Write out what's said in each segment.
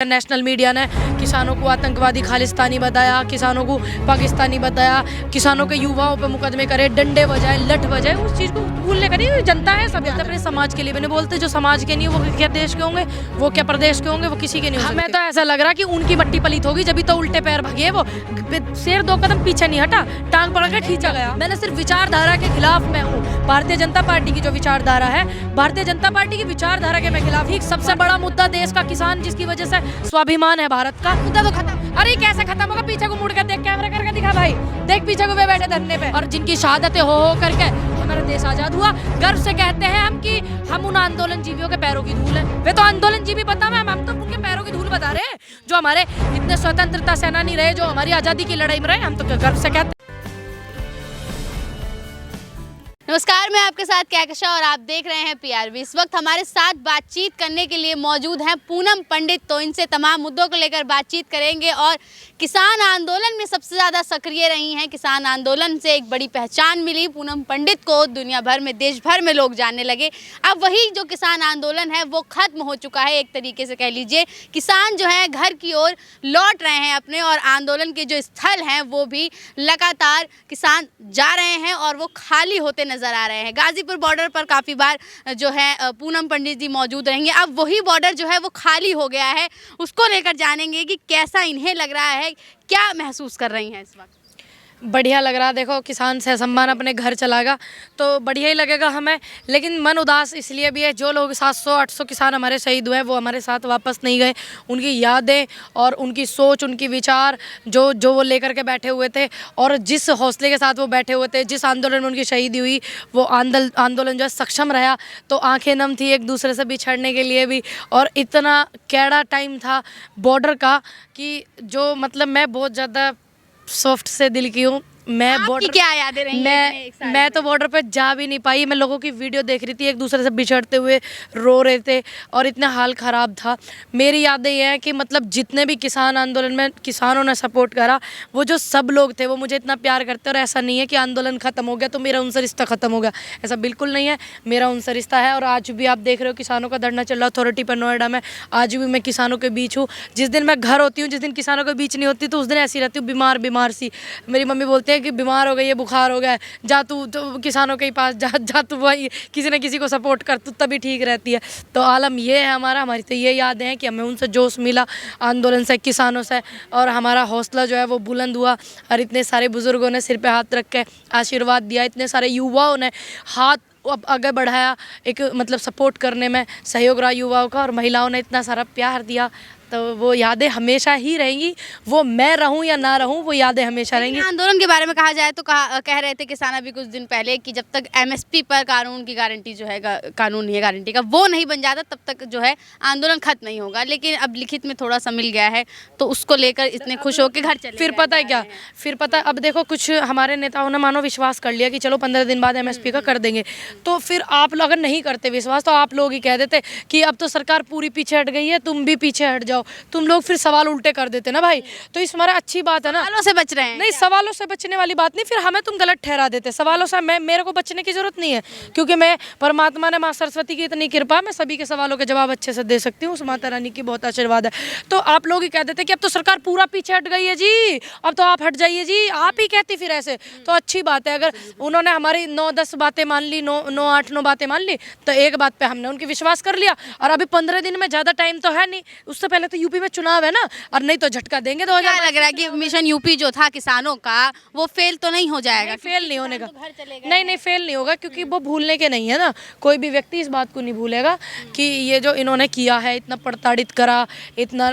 National media ने किसानों को आतंकवादी खालिस्तानी बताया, किसानों को पाकिस्तानी बताया, किसानों के युवाओं पे मुकदमे करे, डंडे बजाए, लठ बजाए। उस चीज़ को भूलने का नहीं, जनता है, सब अपने समाज के लिए मैंने बोलते। जो समाज के नहीं वो क्या देश के होंगे, वो क्या प्रदेश के होंगे, वो किसी के नहीं होंगे। हमें तो ऐसा लग रहा कि उनकी मट्टी पलीत होगी, जब तो उल्टे पैर भागे। वो शेर 2 कदम पीछे नहीं हटा, टांग पकड़ के खींचा गया। मैंने सिर्फ विचारधारा के खिलाफ मैं हूँ। भारतीय जनता पार्टी की जो विचारधारा है, भारतीय जनता पार्टी की विचारधारा के मैं खिलाफ। एक सबसे बड़ा मुद्दा देश का किसान, जिसकी वजह से स्वाभिमान है भारत का, मुद्दा तो खत्म। अरे कैसे खत्म होगा? पीछे को मुड़ कर देख, कैमरा करके दिखा भाई, देख पीछे को वे बैठे धरने पे। और जिनकी शहादतें हो करके हमारा देश आजाद हुआ, गर्व से कहते हैं हम कि हम उन आंदोलन जीवियों के पैरों की धूल है। वे तो आंदोलन जीवी पता है, हम तो उनके पैरों की धूल बता रहे हैं, जो हमारे इतने स्वतंत्रता सेनानी रहे, जो हमारी आजादी की लड़ाई में रहे। हम तो गर्व से कहते हैं। नमस्कार, मैं आपके साथ कहकशा और आप देख रहे हैं पीआरबी। इस वक्त हमारे साथ बातचीत करने के लिए मौजूद हैं पूनम पंडित। तो इनसे तमाम मुद्दों को लेकर बातचीत करेंगे। और किसान आंदोलन में सबसे ज़्यादा सक्रिय रही हैं, किसान आंदोलन से एक बड़ी पहचान मिली पूनम पंडित को, दुनिया भर में, देश भर में लोग जानने लगे। अब वही जो किसान आंदोलन है वो ख़त्म हो चुका है, एक तरीके से कह लीजिए। किसान जो है घर की ओर लौट रहे हैं अपने, और आंदोलन के जो स्थल हैं वो भी लगातार किसान जा रहे हैं और वो खाली होते नजर आ रहे हैं। गाजीपुर बॉर्डर पर काफ़ी बार जो है पूनम पंडित जी मौजूद रहेंगे। अब वही बॉर्डर जो है वो खाली हो गया है, उसको लेकर जानेंगे कि कैसा इन्हें लग रहा है, क्या महसूस कर रही हैं इस वक्त। बढ़िया लग रहा। देखो, किसान से सम्मान अपने घर चलागा तो बढ़िया ही लगेगा हमें। लेकिन मन उदास इसलिए भी है, जो लोग 700-800 किसान हमारे शहीद हुए, वो हमारे साथ वापस नहीं गए। उनकी यादें और उनकी सोच, उनकी विचार जो वो लेकर के बैठे हुए थे, और जिस हौसले के साथ वो बैठे हुए थे, जिस आंदोलन में उनकी शहीदी हुई, वो आंदोलन जो है सक्षम रहा। तो आंखें नम थी एक दूसरे से बिछड़ने के लिए भी। और इतना कैड़ा टाइम था बॉर्डर का कि जो मतलब मैं बहुत ज़्यादा सॉफ्ट से दिल की हूँ। मैं बॉर्डर क्या यादें रही मैं तो बॉर्डर पे जा भी नहीं पाई। मैं लोगों की वीडियो देख रही थी, एक दूसरे से बिछड़ते हुए रो रहे थे, और इतना हाल ख़राब था। मेरी यादें ये हैं कि मतलब जितने भी किसान आंदोलन में किसानों ने सपोर्ट करा, वो जो सब लोग थे वो मुझे इतना प्यार करते। और ऐसा नहीं है कि आंदोलन ख़त्म हो गया तो मेरा उनसे रिश्ता ख़त्म हो गया, ऐसा बिल्कुल नहीं है। मेरा उनसे रिश्ता है। और आज भी आप देख रहे हो किसानों का धरना चल रहा अथॉरिटी पर नोएडा में। आज भी मैं किसानों के बीच हूँ। जिस दिन मैं घर होती हूँ, जिस दिन किसानों के बीच नहीं होती, तो उस दिन ऐसी रहती हूँ बीमार सी। मेरी मम्मी बोलते हैं कि बीमार हो गई है, बुखार हो गया है, जा तू तो किसानों के पास जा तू वही किसी न किसी को सपोर्ट कर, तू तभी ठीक रहती है। तो आलम ये है हमारी तो ये यादें हैं कि हमें उनसे जोश मिला आंदोलन से, किसानों से, और हमारा हौसला जो है वो बुलंद हुआ। और इतने सारे बुजुर्गों ने सिर पे हाथ रख के आशीर्वाद दिया, इतने सारे युवाओं ने हाथ अब आगे बढ़ाया, एक मतलब सपोर्ट करने में सहयोग रहा युवाओं का, और महिलाओं ने इतना सारा प्यार दिया। तो वो यादें हमेशा ही रहेंगी। वो मैं रहूं या ना रहूं, वो यादें हमेशा रहेंगी। आंदोलन के बारे में कहा जाए तो कह रहे थे किसान अभी कुछ दिन पहले कि जब तक एमएसपी पर कानून की गारंटी जो है, कानून नहीं है गारंटी का, वो नहीं बन जाता तब तक जो है आंदोलन खत्म नहीं होगा। लेकिन अब लिखित में थोड़ा सा मिल गया है, तो उसको लेकर इतने खुश होकर घर चले। फिर पता है क्या, फिर पता अब देखो, कुछ हमारे नेताओं ने मानो विश्वास कर लिया कि चलो 15 दिन बाद एमएसपी का कर देंगे। तो फिर आप लोग अगर नहीं करते विश्वास, तो आप लोग ही कह देते कि अब तो सरकार पूरी पीछे हट गई है, तुम भी पीछे हट जाओ। तुम लोग फिर सवाल उल्टे कर देते ना भाई। तो इस हमारा अच्छी बात है ना, सवालों से बच रहे हैं। नहीं, सवालों से बचने वाली बात नहीं, फिर हमें तुम गलत ठहरा देते। सवालों से मेरे को बचने की जरूरत नहीं है, क्योंकि मैं परमात्मा ने, माँ सरस्वती की इतनी कृपा, मैं सभी के सवालों के जवाब अच्छे से दे सकती हूँ। उस माता रानी की बहुत आशीर्वाद है। तो आप लोग ही कह देते कि अब तो सरकार पूरा पीछे हट गई है जी, अब तो आप हट जाइए जी, आप ही कहती फिर ऐसे। तो अच्छी बात है, अगर उन्होंने हमारी 9-10 बातें मान ली, 9-8 बातें मान ली, तो एक बात पे हमने उनकी विश्वास कर लिया। और अभी 15 दिन में ज़्यादा टाइम तो है नहीं, उससे पहले तो यूपी में चुनाव है ना, और नहीं तो झटका देंगे। तो क्या लग रहा है कि मिशन यूपी जो था किसानों का, वो फेल तो नहीं हो जाएगा? फेल नहीं होने का, नहीं फेल नहीं होगा, क्योंकि वो भूलने के नहीं है ना। कोई भी व्यक्ति इस बात को नहीं भूलेगा कि ये जो इन्होंने किया है, इतना प्रताड़ित करा, इतना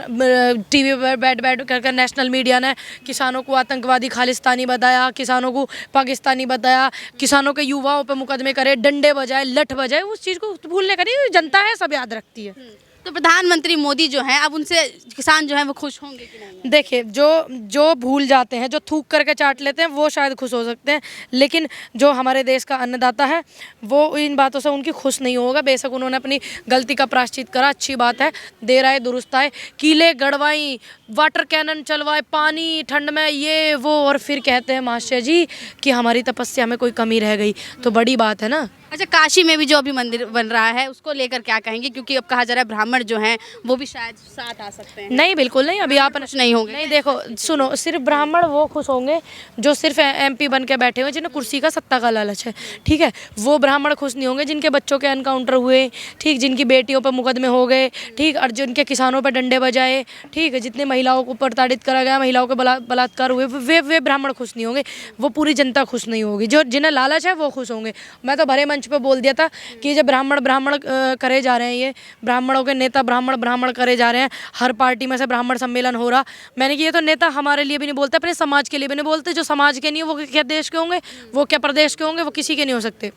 टीवी पर बैठ कर नेशनल मीडिया ने किसानों को आतंकवादी खालिस्तानी बताया, किसानों को पाकिस्तानी बताया, किसानों के युवाओं पे मुकदमे करे, डंडे बजाए, लठ बजाए। उस चीज़ को भूलने का नहीं, जनता है, सब याद रखती है। तो प्रधानमंत्री मोदी जो हैं, अब उनसे किसान जो हैं वो खुश होंगे कि नहीं? देखिए, जो भूल जाते हैं, जो थूक करके चाट लेते हैं, वो शायद खुश हो सकते हैं। लेकिन जो हमारे देश का अन्नदाता है, वो इन बातों से उनकी खुश नहीं होगा। बेशक उन्होंने अपनी गलती का प्रायश्चित करा, अच्छी बात है, देर आए दुरुस्त आए। कीले गड़वाई, वाटर कैनन चलवाए, पानी ठंड में, ये वो, और फिर कहते हैं महाशय जी कि हमारी तपस्या में कोई कमी रह गई। तो बड़ी बात है ना। अच्छा, काशी में भी जो अभी मंदिर बन रहा है उसको लेकर क्या कहेंगे, क्योंकि अब कहा जा रहा है ब्राह्मण जो हैं वो भी शायद साथ आ सकते हैं। नहीं, बिल्कुल नहीं। अभी आप कुछ नहीं होंगे। नहीं, देखो सुनो, सिर्फ ब्राह्मण वो खुश होंगे जो सिर्फ MP बन के बैठे हुए, जिन्हें कुर्सी का सत्ता का लालच है, ठीक है। वो ब्राह्मण खुश नहीं होंगे जिनके बच्चों के एनकाउंटर हुए, ठीक, जिनकी बेटियों पर मुकदमे हो गए, ठीक, और जिनके किसानों पर डंडे बजाए, ठीक है, जितने महिलाओं को प्रताड़ित करा गया, महिलाओं के बलात्कार हुए, वे ब्राह्मण खुश नहीं होंगे। वो पूरी जनता खुश नहीं होगी। जो जिन्हें लालच है वो खुश होंगे। मैं तो भरे मंच पे बोल दिया था कि जब ब्राह्मण ब्राह्मण करे जा रहे हैं, ये ब्राह्मणों के नेता ब्राह्मण ब्राह्मण करे जा रहे हैं, हर पार्टी में से ब्राह्मण सम्मेलन हो रहा, मैंने कि ये तो नेता हमारे लिए भी नहीं बोलते, अपने समाज के लिए भी नहीं बोलते। जो समाज के नहीं है वो क्या देश के होंगे, वो क्या प्रदेश के होंगे, वो किसी के नहीं हो सकते।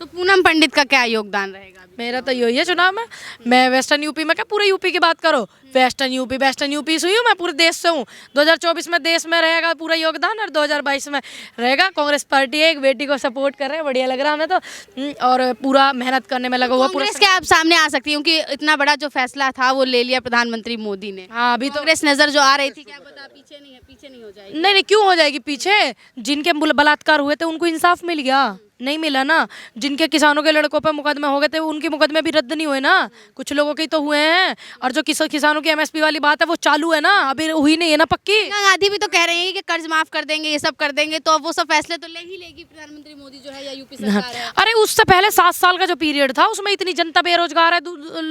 तो पूनम पंडित का क्या योगदान रहेगा? मेरा तो यही है चुनाव में। मैं वेस्टर्न यूपी में, क्या पूरे यूपी की बात करो, वेस्टर्न यूपी से हूँ मैं, पूरे देश से हूँ। 2024 में देश में रहेगा पूरा योगदान, और 2022 में रहेगा। कांग्रेस पार्टी है, एक बेटी को सपोर्ट कर रहे हैं, बढ़िया लग रहा है हमें तो, और पूरा मेहनत करने में लगा हुआ पूरा। कांग्रेस के आप सामने आ सकती हूँ कि इतना बड़ा जो फैसला था वो ले लिया प्रधानमंत्री मोदी ने। हाँ, अभी तो कांग्रेस नजर जो आ रही थी, क्या पता पीछे नहीं हो जाएगी। नहीं, क्यों हो जाएगी पीछे? जिनके बलात्कार हुए थे उनको इंसाफ मिल गया, नहीं मिला ना। जिनके किसानों के लड़कों पर मुकदमे हो गए थे, उनके मुकदमे भी रद्द नहीं हुए ना, कुछ लोगों के तो हुए हैं। और जो किसानों की MSP वाली बात है वो चालू है ना, अभी हुई नहीं है ना पक्की। प्रियंका गांधी भी तो कह रही है कि कर्ज माफ कर देंगे, ये सब कर देंगे, तो अब वो सब फैसले तो ले ही लेगी प्रधानमंत्री मोदी जो है, या यूपी सरकार है। अरे उससे पहले 7 साल का जो पीरियड था उसमें इतनी जनता बेरोजगार है,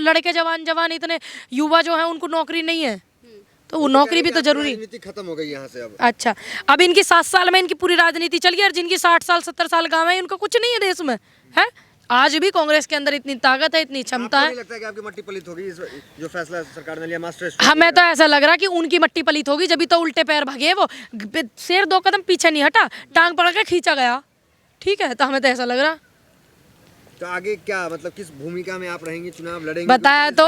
लड़के जवान इतने युवा जो है उनको नौकरी नहीं है, तो वो नौकरी भी तो जरूरी। राजनीति खत्म हो गई यहाँ से अब। अच्छा, अब इनकी 7 साल में इनकी पूरी राजनीति चल गई, और जिनकी 60 साल 70 साल गाँव है उनको कुछ नहीं है देश में, है। आज भी कांग्रेस के अंदर इतनी ताकत है, इतनी क्षमता है। नहीं लगता है कि आपकी मट्टी पलित होगी जो फैसला सरकार ने लिया मास्टर? हमें तो ऐसा लग रहा है कि उनकी मट्टी पलित होगी, जब तो उल्टे पैर भागे वो। शेर 2 कदम पीछे नहीं हटा, टांग पकड़ के खींचा गया, ठीक है। तो हमें तो ऐसा लग रहा। तो आगे क्या, मतलब किस भूमिका में आप रहेंगे, चुनाव लड़ेंगे? बताया तो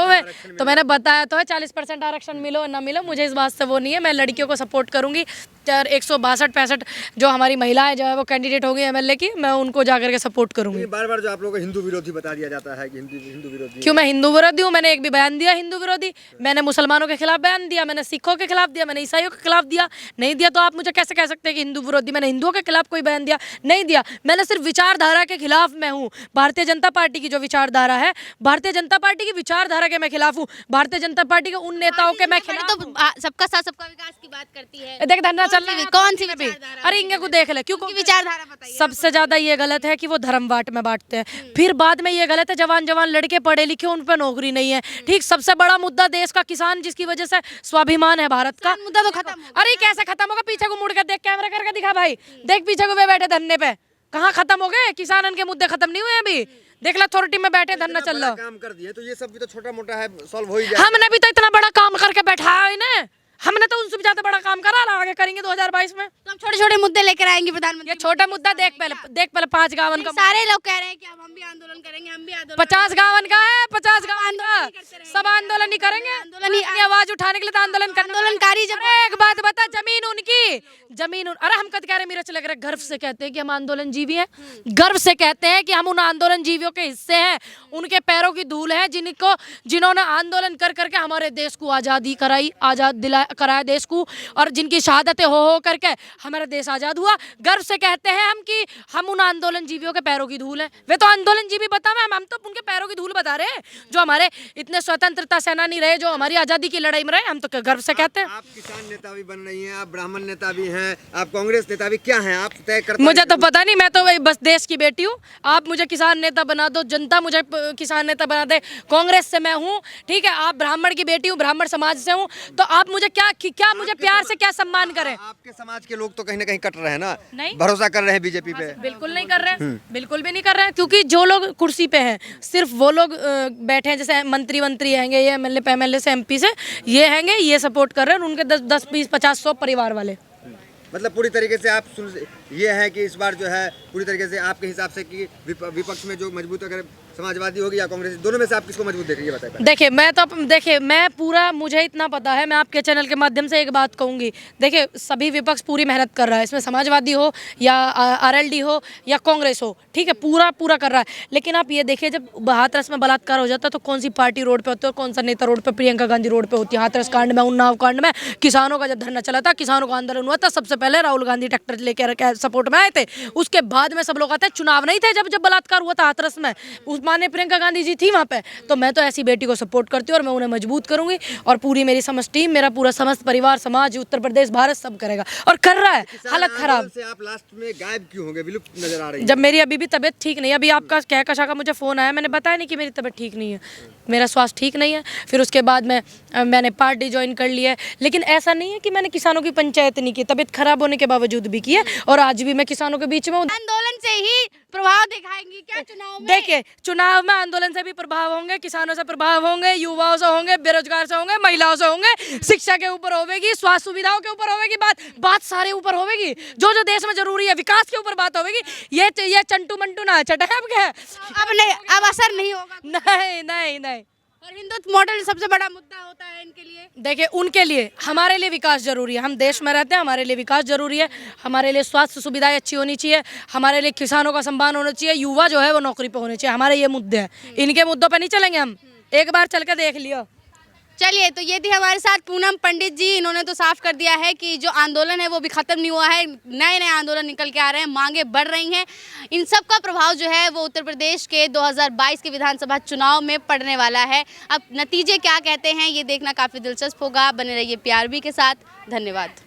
मैंने बताया तो है, 40% आरक्षण मिलो ना मिलो, मुझे इस बात से वो नहीं है। मैं लड़कियों को सपोर्ट करूंगी। 162-65 जो हमारी महिलाएं जो है वो कैंडिडेट होगी MLA की, मैं उनको जाकर के सपोर्ट करूंगी। बार बार जो आप लोगों को हिंदू विरोधी बता दिया जाता है कि हिंदू विरोधी। क्यों मैं हिंदू विरोधी हूँ? मैंने एक भी बयान दिया हिंदू विरोधी? मैंने मुसलमानों के खिलाफ बयान दिया, मैंने सिखों के खिलाफ दिया, मैंने ईसाइयों के खिलाफ दिया? नहीं दिया। तो आप मुझे कैसे कह सकते हैं कि हिंदू विरोधी? मैंने हिंदुओं के खिलाफ कोई बयान दिया? नहीं दिया। मैंने सिर्फ विचारधारा के खिलाफ मैं हूँ। भारतीय जनता पार्टी की जो विचारधारा है, भारतीय जनता पार्टी की विचारधारा के मैं खिलाफ हूँ। भारतीय जनता पार्टी के उन नेताओं के मैं खिलाफ। तो सबका साथ सबका विकास की बात करती है। देख धरना चल रहा है, कौन सी भी। विचारधारा? अरे इनके को देख ले, क्यों विचारधारा बताइए। सबसे ज्यादा ये गलत है कि वो धर्म बांट में बांटते हैं। फिर बाद में ये गलत है जवान लड़के पढ़े लिखे उन पर नौकरी नहीं है, ठीक। सबसे बड़ा मुद्दा देश का किसान, जिसकी वजह से स्वाभिमान है भारत का, मुद्दा तो खत्म हो गया। अरे कैसे खत्म होगा? पीछे को मुड़ के देख, कैमरा करके दिखा भाई, देख पीछे को वे बैठे धरने पे, कहाँ खत्म हो गए? किसान के मुद्दे खत्म नहीं हुए अभी। देख ला, अथॉरिटी में बैठे धरना चल रहा। काम कर दिए तो ये सब भी तो छोटा मोटा है, सॉल्व हो ही जाएगा। हमने भी तो इतना बड़ा काम करके बैठा है इन्हें, हमने तो उनसे भी ज्यादा बड़ा काम करा, आगे करेंगे 2022 में। तो हम छोटे छोटे मुद्दे लेकर आएंगे प्रधानमंत्री। ये छोटा मुद्दा देख पहले 5 गावन का। सारे लोग कह रहे हैं कि अब हम भी आंदोलन करेंगे, हम भी आंदोलन। 50 गावन का है, 50 गावन का सब आंदोलन ही करेंगे। आंदोलन ही आवाज उठाने के लिए तो आंदोलनकारी। जब एक बात बता, जमीन उनकी, अरे हम कद कह रहे, मिर्च लग रहा है, गर्व से कहते हैं कि हम आंदोलन जीवी हैं, गर्व से कहते हैं कि हम उन आंदोलन जीवियों के हिस्से हैं, उनके पैरों की धूल है, जिन्होंने आंदोलन कर करके हमारे देश को आजादी कराई, कराया देश को, और जिनकी शहादतें हो करके हमारा देश आजाद हुआ। गर्व से कहते हैं हम कि हम उन आंदोलन जीवियों के पैरों की धूल हैं। वे तो आंदोलन जीवी बतावे, हम तो उनके पैरों की धूल बता रहे हैं, जो हमारे इतने स्वतंत्रता सेनानी रहे, जो हमारी आजादी की लड़ाई में रहे, हम तो गर्व से कहते हैं। आप किसान नेता भी बन रही हैं, आप ब्राह्मण नेता भी हैं, आप कांग्रेस नेता भी, क्या हैं आप? तय करते मुझे तो पता नहीं, मैं तो बस देश की बेटी हूँ। आप मुझे किसान नेता बना दो, जनता मुझे किसान नेता बना दे, कांग्रेस से मैं हूँ, ठीक है। आप ब्राह्मण की बेटी हूँ, ब्राह्मण समाज से हूँ, तो आप मुझे क्या मुझे प्यार से क्या सम्मान करें? आपके समाज के लोग तो कहीं ना कहीं कट रहे हैं ना, नहीं भरोसा कर रहे हैं बीजेपी पे? बिल्कुल नहीं कर रहे हैं, बिल्कुल भी नहीं कर रहे हैं, क्योंकि जो लोग कुर्सी पे हैं सिर्फ वो लोग बैठे हैं, जैसे मंत्री हैंगे, ये MLA से MP से ये हैंगे, ये सपोर्ट कर रहे हैं, उनके 10 20 50 100 परिवार वाले। मतलब पूरी तरीके से आप ये है कि इस बार जो है पूरी तरीके से आपके हिसाब से कि विपक्ष में जो मजबूत अगर समाजवादी होगी या कांग्रेस, दोनों में से आप किसको मजबूत देख रही है, बताइए। देखिए मैं पूरा, मुझे इतना पता है, मैं आपके चैनल के माध्यम से एक बात कहूँगी। देखिए सभी विपक्ष पूरी मेहनत कर रहा है, इसमें समाजवादी हो या आरएलडी हो या कांग्रेस हो, ठीक है, पूरा कर रहा है। लेकिन आप ये देखिए, जब हाथरस में बलात्कार हो जाता है तो कौन सी पार्टी रोड पे होती है और कौन सा नेता रोड पे? प्रियंका गांधी रोड पे होती है। हाथरस कांड में, उन्नाव कांड में किसानों का जब धरना चला था, किसानों का आंदोलन हुआ था, सबसे पहले राहुल गांधी ट्रैक्टर लेकर सपोर्ट में आए थे। उसके बाद में सब लोग आते हैं, चुनाव नहीं थे जब बलात्कार हुआ था हाथरस में, उस माने प्रियंका गांधी जी थी वहाँ पे। तो मैं तो ऐसी बेटी को सपोर्ट करती हूँ और मैं उन्हें मजबूत करूंगी, और पूरी मेरी समस्त टीम, मेरा पूरा समस्त परिवार, समाज, उत्तर प्रदेश, भारत सब करेगा और कर रहा है। हालत खराब से आप लास्ट में गायब क्यों होंगे, विलुप्त नजर आ रही है? जब मेरी अभी भी तबीयत ठीक नहीं है, अभी आपका कहकशा का मुझे फ़ोन आया, मैंने बताया नहीं कि मेरी तबीयत ठीक नहीं है, मेरा स्वास्थ्य ठीक नहीं है। फिर उसके बाद मैंने पार्टी ज्वाइन कर ली है, लेकिन ऐसा नहीं है कि मैंने किसानों की पंचायत नहीं की, तबीयत खराब होने के बावजूद भी की है, और आज भी मैं किसानों के बीच में हूँ। आंदोलन से ही प्रभाव दिखाएंगी क्या चुनाव में? देखिए चुनाव में आंदोलन से भी प्रभाव होंगे, किसानों से प्रभाव होंगे, युवाओं से होंगे, बेरोजगार से होंगे, महिलाओं से होंगे, शिक्षा के ऊपर होगी, स्वास्थ्य सुविधाओं के ऊपर होगी, बात सारे ऊपर होगी, जो देश में जरूरी है, विकास के ऊपर बात होगी। ये चंटू मंटू ना चटे अब क्या अब नहीं, अब असर नहीं होगा। नहीं। और हिंदुत्व मॉडल सबसे बड़ा मुद्दा होता है इनके लिए। देखिए उनके लिए, हमारे लिए विकास जरूरी है, हम देश में रहते हैं, हमारे लिए विकास जरूरी है, हमारे लिए स्वास्थ्य सुविधाएं अच्छी होनी चाहिए, हमारे लिए किसानों का सम्मान होना चाहिए, युवा जो है वो नौकरी पे होने चाहिए, हमारे ये मुद्दे हैं। इनके मुद्दों पे नहीं चलेंगे हम, एक बार चल के देख लियो। चलिए, तो ये थी हमारे साथ पूनम पंडित जी। इन्होंने तो साफ कर दिया है कि जो आंदोलन है वो भी खत्म नहीं हुआ है, नए आंदोलन निकल के आ रहे हैं, मांगे बढ़ रही हैं। इन सब का प्रभाव जो है वो उत्तर प्रदेश के 2022 के विधानसभा चुनाव में पड़ने वाला है। अब नतीजे क्या कहते हैं ये देखना काफ़ी दिलचस्प होगा। बने रहिए PRB के साथ। धन्यवाद।